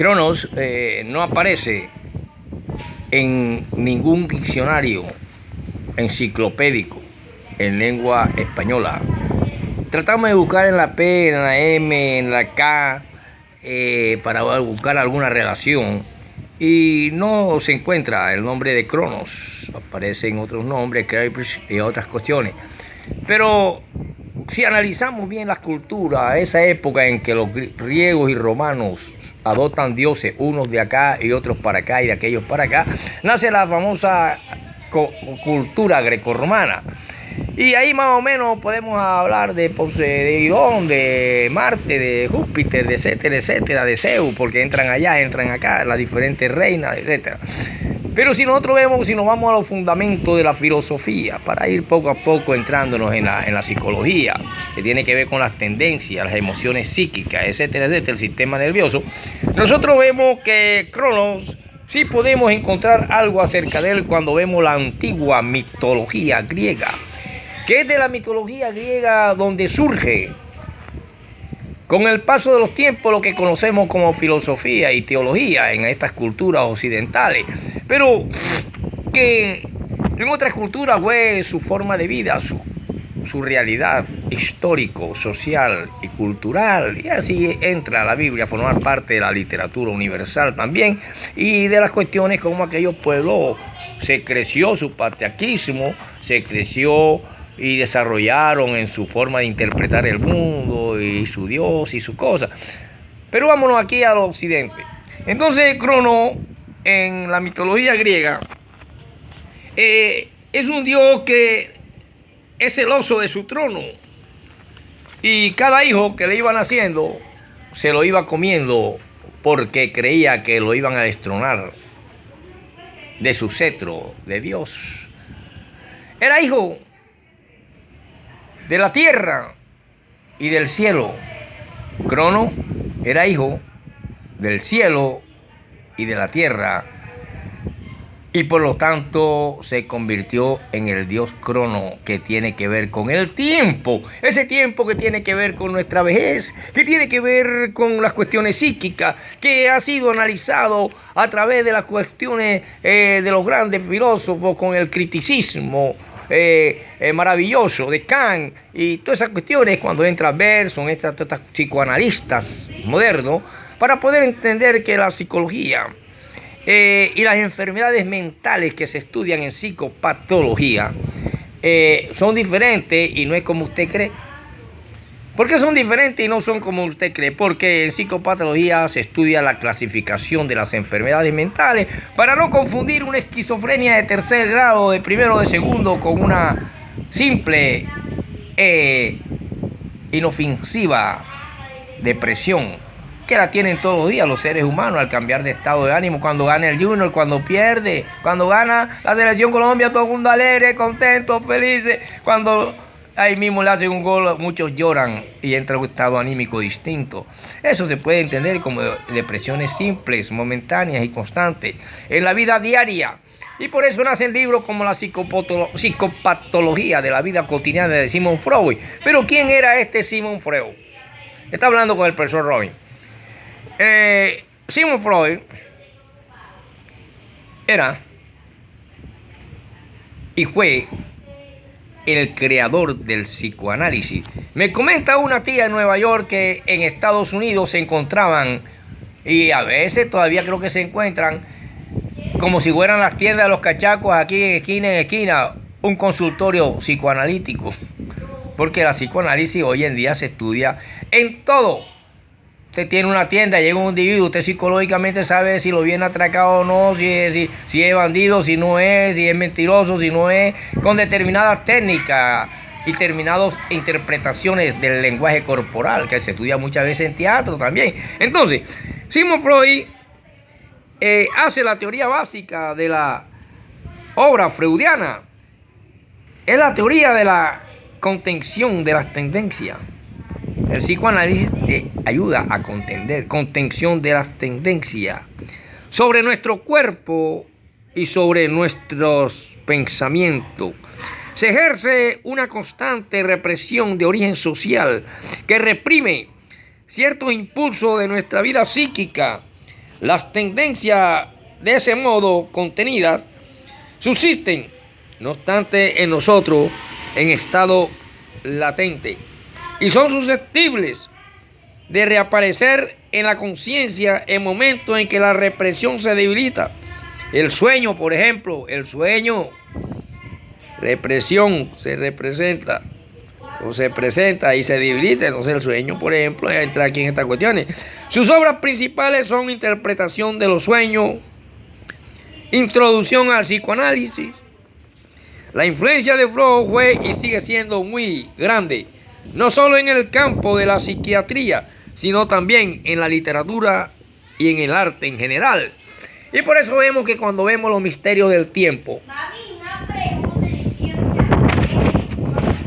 Cronos no aparece en ningún diccionario enciclopédico en lengua española. Tratamos de buscar en la P, en la M, en la K, para buscar alguna relación, y no se encuentra el nombre de Cronos. Aparecen otros nombres, Kerberos y otras cuestiones. Pero si analizamos bien la cultura, esa época en que los griegos y romanos adoptan dioses, unos de acá y otros para acá y de aquellos para acá, nace la famosa cultura grecorromana. Y ahí más o menos podemos hablar de Poseidón, de Marte, de Júpiter, de etcétera, de Zeus, porque entran allá, entran acá, las diferentes reinas, etcétera. Pero si nosotros vemos, si nos vamos a los fundamentos de la filosofía, para ir poco a poco entrándonos en la psicología, que tiene que ver con las tendencias, las emociones psíquicas, etcétera, el sistema nervioso, nosotros vemos que Cronos, sí podemos encontrar algo acerca de él cuando vemos la antigua mitología griega, que es de la mitología griega donde surge con el paso de los tiempos lo que conocemos como filosofía y teología en estas culturas occidentales, pero que en otras culturas fue su forma de vida, su realidad histórico, social y cultural, y así entra la Biblia a formar parte de la literatura universal también, y de las cuestiones como aquellos pueblos se creció su patriarquismo, se creció y desarrollaron en su forma de interpretar el mundo y su Dios y sus cosas. Pero vámonos aquí al occidente. Entonces Crono en la mitología griega es un dios que es celoso de su trono, y cada hijo que le iban haciendo se lo iba comiendo porque creía que lo iban a destronar de su cetro de Dios. Era hijo de la tierra y del cielo. Crono era hijo del cielo y de la tierra, y por lo tanto se convirtió en el dios Crono, que tiene que ver con el tiempo, ese tiempo que tiene que ver con nuestra vejez, que tiene que ver con las cuestiones psíquicas, que ha sido analizado a través de las cuestiones de los grandes filósofos, con el criticismo maravilloso de Kant y todas esas cuestiones, cuando entra Bergson, todos estos psicoanalistas modernos, para poder entender que la psicología y las enfermedades mentales que se estudian en psicopatología son diferentes, y no es como usted cree. ¿Por qué son diferentes y no son como usted cree? Porque en psicopatología se estudia la clasificación de las enfermedades mentales para no confundir una esquizofrenia de tercer grado, de primero o de segundo, con una simple inofensiva depresión, que la tienen todos los días los seres humanos al cambiar de estado de ánimo, cuando gana el Junior, cuando pierde, cuando gana la selección Colombia, todo el mundo alegre, contento, felices, cuando ahí mismo le hacen un gol, muchos lloran y entra en un estado anímico distinto. Eso se puede entender como depresiones simples, momentáneas y constantes en la vida diaria. Y por eso nacen libros como la psicopatología de la vida cotidiana de Sigmund Freud. Pero ¿quién era este Sigmund Freud? Está hablando con el profesor Robin. Sigmund Freud era y fue el creador del psicoanálisis. Me comenta una tía en Nueva York que en Estados Unidos se encontraban, y a veces todavía creo que se encuentran, como si fueran las tiendas de los cachacos, aquí en esquina, un consultorio psicoanalítico, porque la psicoanálisis hoy en día se estudia en todo. Usted tiene una tienda, llega un individuo, usted psicológicamente sabe si lo viene atracado o no, si es bandido, si no es, si es mentiroso, si no es, con determinadas técnicas y determinadas interpretaciones del lenguaje corporal, que se estudia muchas veces en teatro también. Entonces, Sigmund Freud hace la teoría básica de la obra freudiana. Es la teoría de la contención de las tendencias. El psicoanálisis te ayuda a contención de las tendencias sobre nuestro cuerpo y sobre nuestros pensamientos. Se ejerce una constante represión de origen social que reprime ciertos impulsos de nuestra vida psíquica Las tendencias de ese modo contenidas subsisten, no obstante, en nosotros en estado latente y son susceptibles de reaparecer en la conciencia en momentos en que la represión se debilita. El sueño, por ejemplo, represión se representa o se presenta y se debilita. Entonces el sueño, por ejemplo, entra aquí en estas cuestiones. Sus obras principales son Interpretación de los sueños, Introducción al psicoanálisis. La influencia de Freud fue y sigue siendo muy grande, no solo en el campo de la psiquiatría, sino también en la literatura y en el arte en general. Y por eso vemos que cuando vemos los misterios del tiempo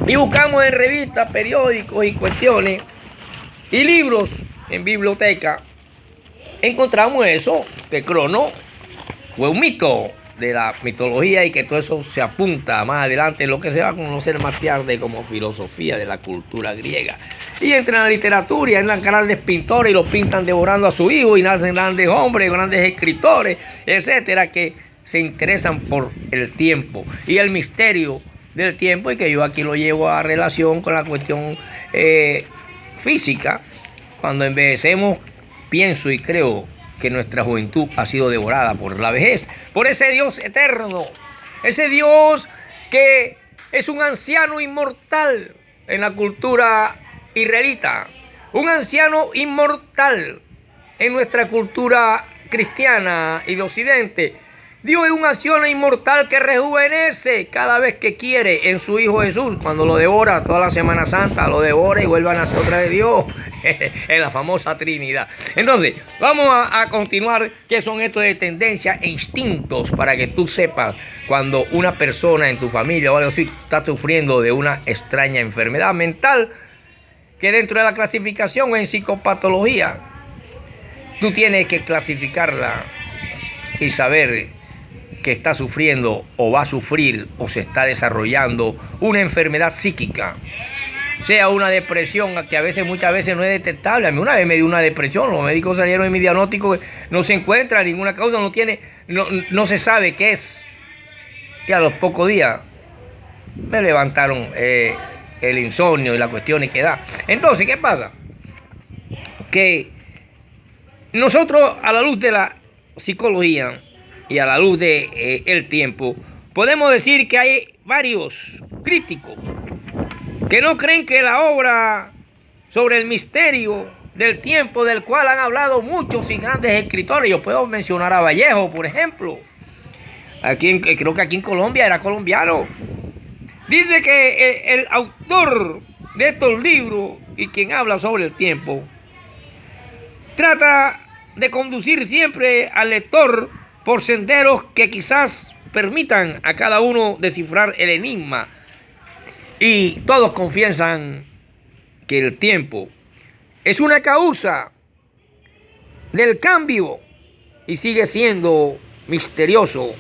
y buscamos en revistas, periódicos y cuestiones y libros en biblioteca, encontramos eso, que Crono fue un mito de la mitología y que todo eso se apunta más adelante en lo que se va a conocer más tarde como filosofía de la cultura griega. Y entra en la literatura y entran grandes pintores y los pintan devorando a su hijo y nacen grandes hombres, grandes escritores, etcétera, que se interesan por el tiempo y el misterio del tiempo, y que yo aquí lo llevo a relación con la cuestión física. Cuando envejecemos, pienso y creo que nuestra juventud ha sido devorada por la vejez, por ese Dios eterno, ese Dios que es un anciano inmortal en la cultura israelita, un anciano inmortal en nuestra cultura cristiana y de Occidente. Dios es un anciano inmortal que rejuvenece cada vez que quiere en su Hijo Jesús. Cuando lo devora toda la Semana Santa, lo devora y vuelve a nacer otra vez Dios en la famosa Trinidad. Entonces, vamos a continuar qué son estos de tendencias e instintos para que tú sepas cuando una persona en tu familia o algo así está sufriendo de una extraña enfermedad mental, que dentro de la clasificación en psicopatología, tú tienes que clasificarla y saber que está sufriendo o va a sufrir o se está desarrollando una enfermedad psíquica, sea una depresión que muchas veces no es detectable. A mí una vez me dio una depresión, los médicos salieron en mi diagnóstico, no se encuentra ninguna causa, no se sabe qué es, y a los pocos días me levantaron el insomnio y las cuestiones que da. Entonces, ¿qué pasa? Que nosotros, a la luz de la psicología y a la luz de el tiempo, podemos decir que hay varios críticos que no creen que la obra sobre el misterio del tiempo, del cual han hablado muchos y grandes escritores, yo puedo mencionar a Vallejo, por ejemplo, creo que aquí en Colombia, era colombiano, dice que el autor de estos libros y quien habla sobre el tiempo trata de conducir siempre al lector por senderos que quizás permitan a cada uno descifrar el enigma. Y todos confiesan que el tiempo es una causa del cambio y sigue siendo misterioso.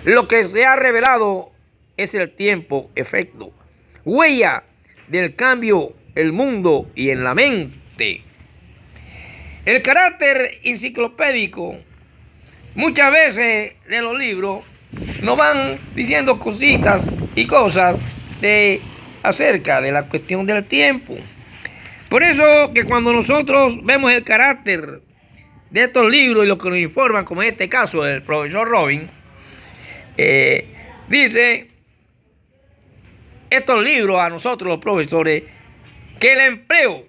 Lo que se ha revelado es el tiempo, efecto, huella del cambio en el mundo y en la mente. El carácter enciclopédico muchas veces de los libros nos van diciendo cositas y cosas acerca de la cuestión del tiempo. Por eso que cuando nosotros vemos el carácter de estos libros y lo que nos informan, como en este caso el profesor Robin, dice estos libros a nosotros los profesores que el empleo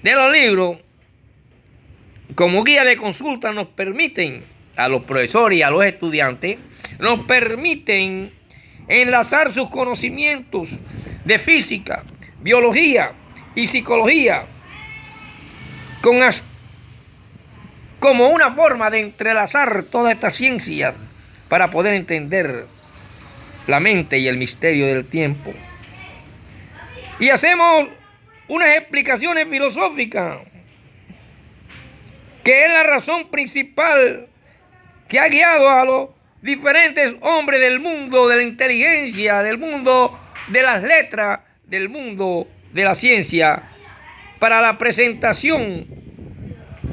de los libros como guía de consulta nos permiten, a los profesores y a los estudiantes, nos permiten enlazar sus conocimientos de física, biología y psicología como una forma de entrelazar todas estas ciencias para poder entender la mente y el misterio del tiempo. Y hacemos unas explicaciones filosóficas, que es la razón principal que ha guiado a los diferentes hombres del mundo de la inteligencia, del mundo de las letras, del mundo de la ciencia, para la presentación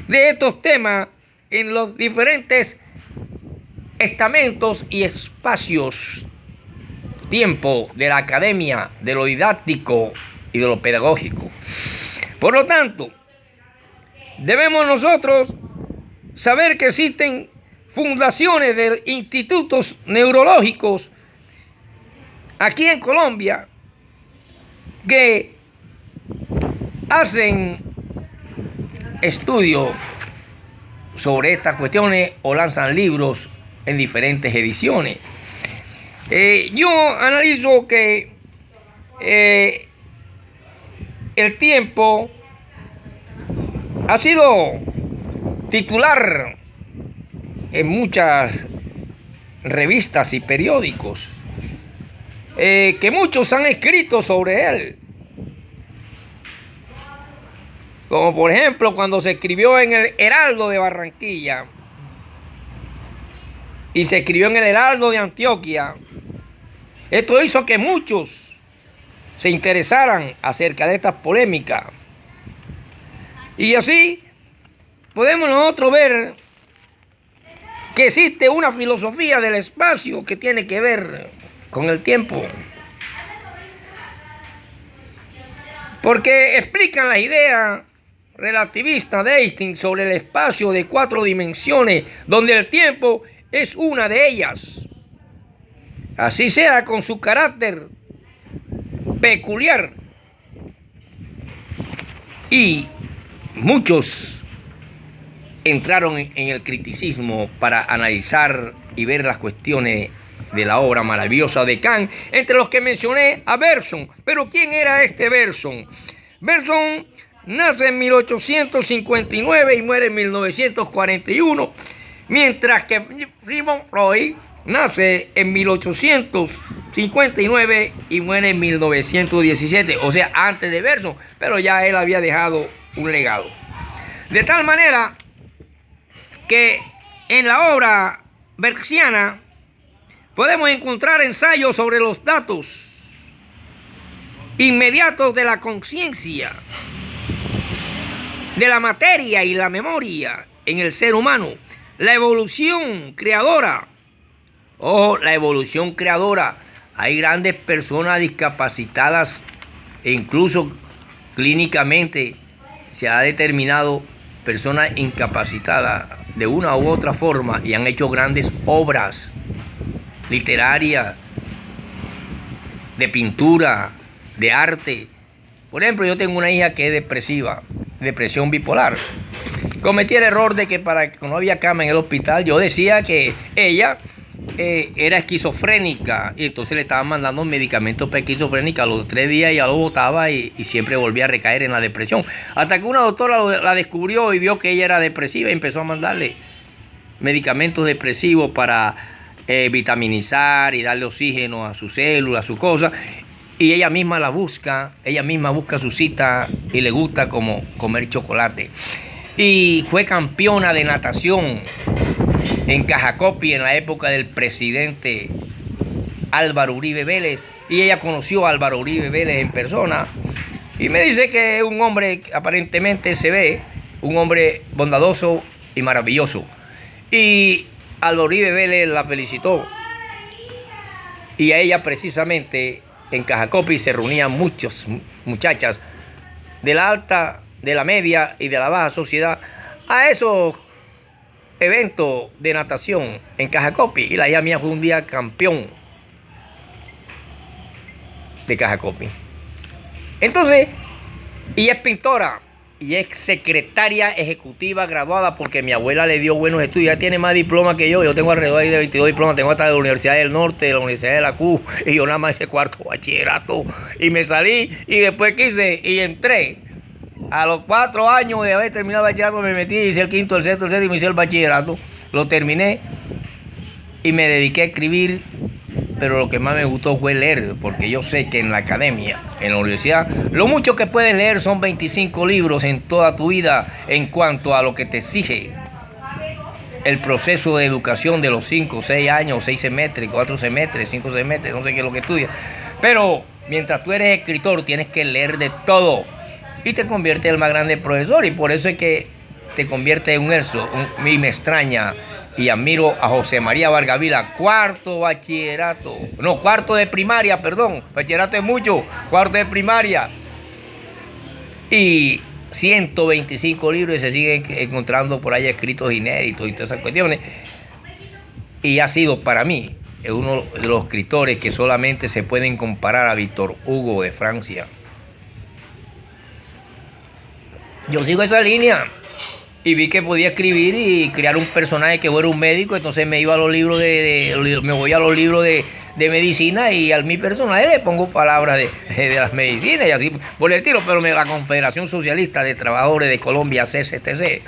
de estos temas en los diferentes estamentos y espacios, tiempo de la academia, de lo didáctico y de lo pedagógico. Por lo tanto, debemos nosotros saber que existen fundaciones de institutos neurológicos aquí en Colombia que hacen estudios sobre estas cuestiones o lanzan libros en diferentes ediciones. Yo analizo que el tiempo ha sido titular en muchas revistas y periódicos, que muchos han escrito sobre él. Como por ejemplo cuando se escribió en el Heraldo de Barranquilla y se escribió en el Heraldo de Antioquia. Esto hizo que muchos se interesaran acerca de estas polémicas. Y así podemos nosotros ver que existe una filosofía del espacio que tiene que ver con el tiempo. Porque explican la idea relativista de Einstein sobre el espacio de 4 dimensiones, donde el tiempo es una de ellas. Así sea con su carácter peculiar. Y muchos entraron en el criticismo para analizar y ver las cuestiones de la obra maravillosa de Kant, entre los que mencioné a Bergson. Pero ¿quién era este Bergson? Bergson nace en 1859 y muere en 1941, mientras que Sigmund Freud nace en 1859 y muere en 1917, o sea, antes de Bergson, pero ya él había dejado un legado. De tal manera que en la obra bergsiana podemos encontrar ensayos sobre los datos inmediatos de la conciencia, de la materia y la memoria en el ser humano, la evolución creadora. Ojo, la evolución creadora. Hay grandes personas discapacitadas e incluso clínicamente se ha determinado personas incapacitadas de una u otra forma y han hecho grandes obras literarias, de pintura, de arte. Por ejemplo, yo tengo una hija que es depresiva, depresión bipolar. Cometí el error de que para que no había cama en el hospital, yo decía que ella era esquizofrénica y entonces le estaban mandando medicamentos para esquizofrénica a los 3 días, ya lo botaba y siempre volvía a recaer en la depresión. Hasta que una doctora la descubrió y vio que ella era depresiva y empezó a mandarle medicamentos depresivos para vitaminizar y darle oxígeno a sus células, a sus cosas. Y ella misma busca su cita y le gusta como comer chocolate. Y fue campeona de natación en Cajacopi en la época del presidente Álvaro Uribe Vélez. Y ella conoció a Álvaro Uribe Vélez en persona. Y me dice que es un hombre, aparentemente se ve, un hombre bondadoso y maravilloso. Y Álvaro Uribe Vélez la felicitó. Y a ella precisamente en Cajacopi se reunían muchas muchachas de la alta, de la media y de la baja sociedad a esos eventos de natación en Cajacopi. Y la hija mía fue un día campeón de Cajacopi. Entonces, y es pintora y es secretaria ejecutiva graduada porque mi abuela le dio buenos estudios. Ella tiene más diplomas que yo. Yo tengo alrededor de 22 diplomas. Tengo hasta de la Universidad del Norte, de la Universidad de la CU. Y yo nada más hice 4º bachillerato. Y me salí y después quise y entré. A los 4 años de haber terminado el bachillerato me metí, hice el 5º, el 6º, el 7º, hice el bachillerato. Lo terminé y me dediqué a escribir. Pero lo que más me gustó fue leer, porque yo sé que en la academia, en la universidad, lo mucho que puedes leer son 25 libros en toda tu vida en cuanto a lo que te exige el proceso de educación de los 5, 6 años, 6 semestres, 4 semestres, 5 semestres, no sé qué es lo que estudias. Pero mientras tú eres escritor tienes que leer de todo y te conviertes en el más grande profesor. Y por eso es que te convierte en un Elso. Y me extraña y admiro a José María Vargas Vila, cuarto de primaria, perdón, bachillerato es mucho, cuarto de primaria. Y 125 libros y se siguen encontrando por ahí escritos inéditos y todas esas cuestiones. Y ha sido para mí uno de los escritores que solamente se pueden comparar a Víctor Hugo de Francia. Yo sigo esa línea y vi que podía escribir y crear un personaje que fuera un médico, entonces me iba a los libros me voy a los libros de medicina y a mi personaje le pongo palabras de las medicinas y así por el tiro. Pero la Confederación Socialista de Trabajadores de Colombia, CCTC,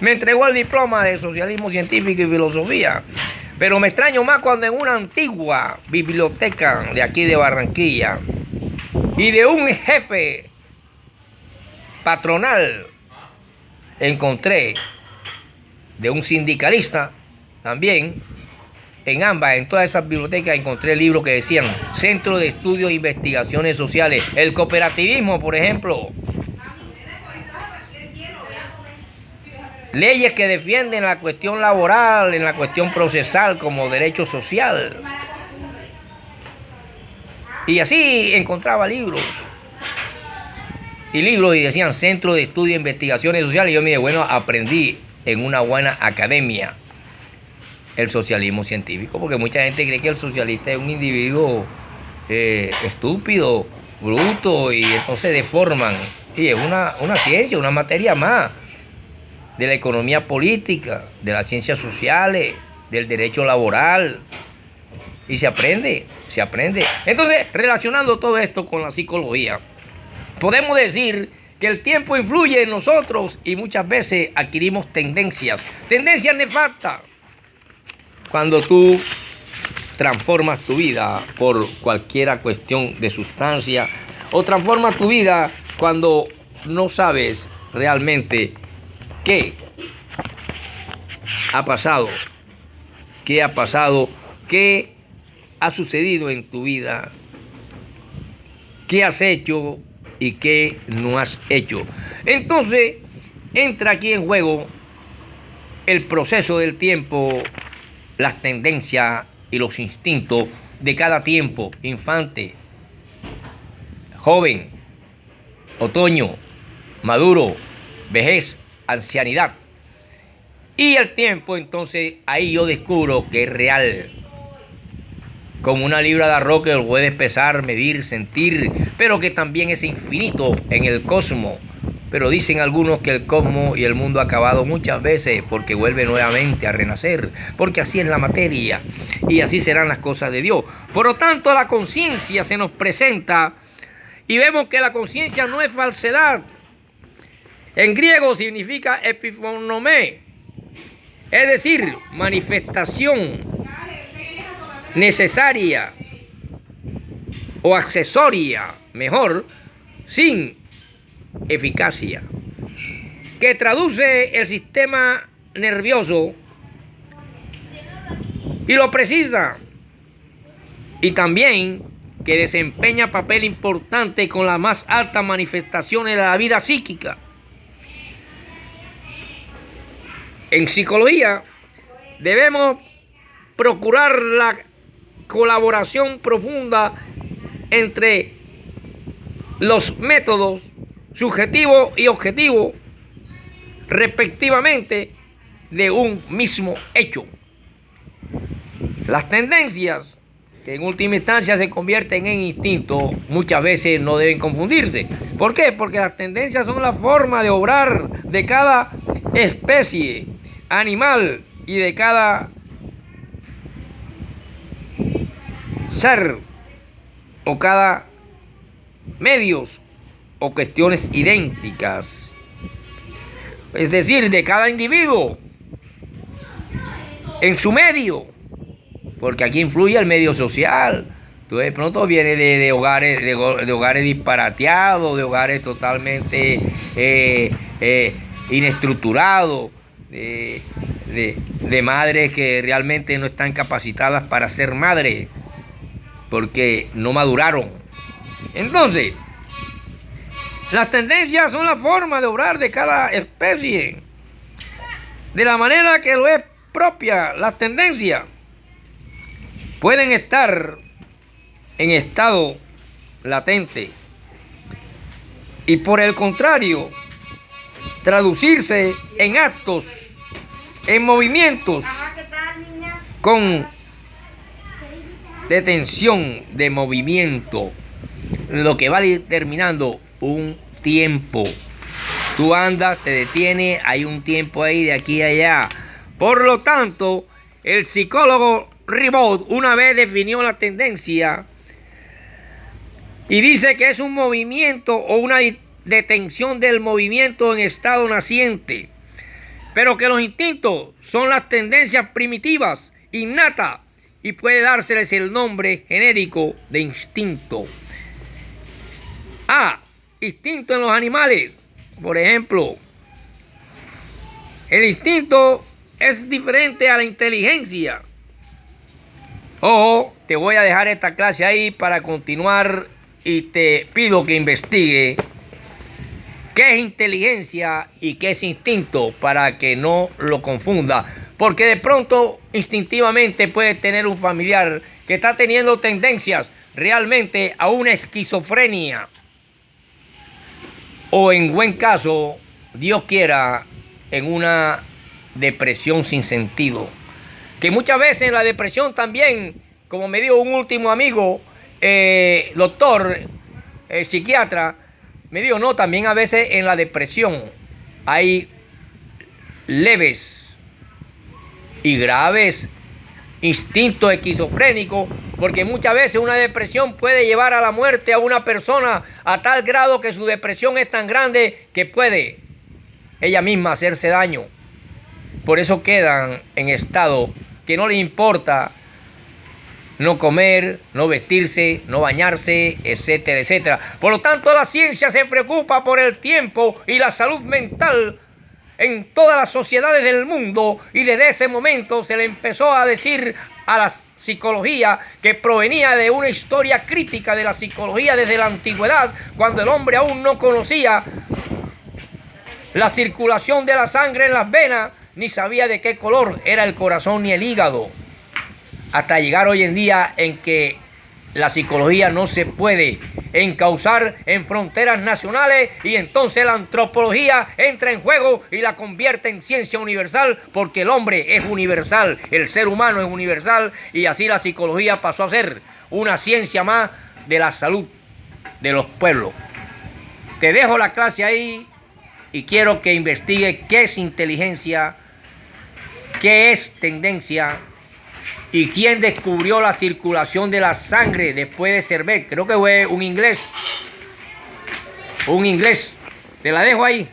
me entregó el diploma de Socialismo Científico y Filosofía. Pero me extraño más cuando en una antigua biblioteca de aquí de Barranquilla y de un jefe patronal encontré de un sindicalista también. En todas esas bibliotecas encontré libros que decían Centro de Estudios e Investigaciones Sociales, el cooperativismo, por ejemplo. Leyes que defienden la cuestión laboral, en la cuestión procesal como derecho social. Y así encontraba libros. Y decían Centro de Estudios e Investigaciones Sociales. Y yo me dije, bueno, aprendí en una buena academia el socialismo científico, porque mucha gente cree que el socialista es un individuo estúpido, bruto, y entonces deforman. Y es una ciencia, una materia más de la economía política, de las ciencias sociales, del derecho laboral, y se aprende. Entonces, relacionando todo esto con la psicología, podemos decir que el tiempo influye en nosotros y muchas veces adquirimos tendencias nefastas. Cuando tú transformas tu vida por cualquier cuestión de sustancia, o transformas tu vida cuando no sabes realmente qué ha pasado, qué ha sucedido en tu vida, qué has hecho y qué no has hecho. Entonces entra aquí en juego el proceso del tiempo, las tendencias y los instintos de cada tiempo: infante, joven, otoño, maduro, vejez, ancianidad. Y el tiempo, entonces, ahí yo descubro que es real. Como una libra de arroz que lo puedes pesar, medir, sentir, pero que también es infinito en el cosmos. Pero dicen algunos que el cosmos y el mundo ha acabado muchas veces porque vuelve nuevamente a renacer, porque así es la materia y así serán las cosas de Dios. Por lo tanto, la conciencia se nos presenta y vemos que la conciencia no es falsedad. En griego significa epifonomé, es decir, manifestación necesaria o accesoria, mejor, sin eficacia, que traduce el sistema nervioso y lo precisa, y también que desempeña papel importante con las más altas manifestaciones de la vida psíquica. En psicología debemos procurar la colaboración profunda entre los métodos subjetivo y objetivo, respectivamente, de un mismo hecho. Las tendencias, que en última instancia se convierten en instintos, muchas veces no deben confundirse. ¿Por qué? Porque las tendencias son la forma de obrar de cada especie animal y de cada ser o cada medios o cuestiones idénticas, es decir, de cada individuo en su medio, porque aquí influye el medio social. Tú de pronto vienes de hogares disparateados, de hogares totalmente inestructurados, de madres que realmente no están capacitadas para ser madres porque no maduraron. Entonces, las tendencias son la forma de obrar de cada especie de la manera que lo es propia. Las tendencias pueden estar en estado latente y por el contrario traducirse en actos, en movimientos con detención de movimiento, lo que va determinando un tiempo. Tú andas, te detienes, hay un tiempo ahí de aquí a allá. Por lo tanto, el psicólogo Ribot una vez definió la tendencia y dice que es un movimiento o una detención del movimiento en estado naciente, pero que los instintos son las tendencias primitivas, innatas, y puede dárseles el nombre genérico de instinto. Instinto en los animales. Por ejemplo, el instinto es diferente a la inteligencia. Ojo, te voy a dejar esta clase ahí para continuar y te pido que investigue qué es inteligencia y qué es instinto para que no lo confunda. Porque de pronto, instintivamente, puedes tener un familiar que está teniendo tendencias realmente a una esquizofrenia. O en buen caso, Dios quiera, en una depresión sin sentido. Que muchas veces en la depresión también, como me dijo un último amigo, doctor, psiquiatra, me dijo, no, también a veces en la depresión hay leves y graves instintos esquizofrénicos, porque muchas veces una depresión puede llevar a la muerte a una persona a tal grado que su depresión es tan grande que puede ella misma hacerse daño. Por eso quedan en estado que no les importa no comer, no vestirse, no bañarse, etcétera, etcétera. Por lo tanto, la ciencia se preocupa por el tiempo y la salud mental en todas las sociedades del mundo, y desde ese momento se le empezó a decir a la psicología, que provenía de una historia crítica de la psicología desde la antigüedad, cuando el hombre aún no conocía la circulación de la sangre en las venas, ni sabía de qué color era el corazón ni el hígado, hasta llegar hoy en día en que la psicología no se puede encauzar en fronteras nacionales, y entonces la antropología entra en juego y la convierte en ciencia universal, porque el hombre es universal, el ser humano es universal, y así la psicología pasó a ser una ciencia más de la salud de los pueblos. Te dejo la clase ahí y quiero que investigue qué es inteligencia, qué es tendencia y quién descubrió la circulación de la sangre después de Servet. Creo que fue un inglés. Te la dejo ahí.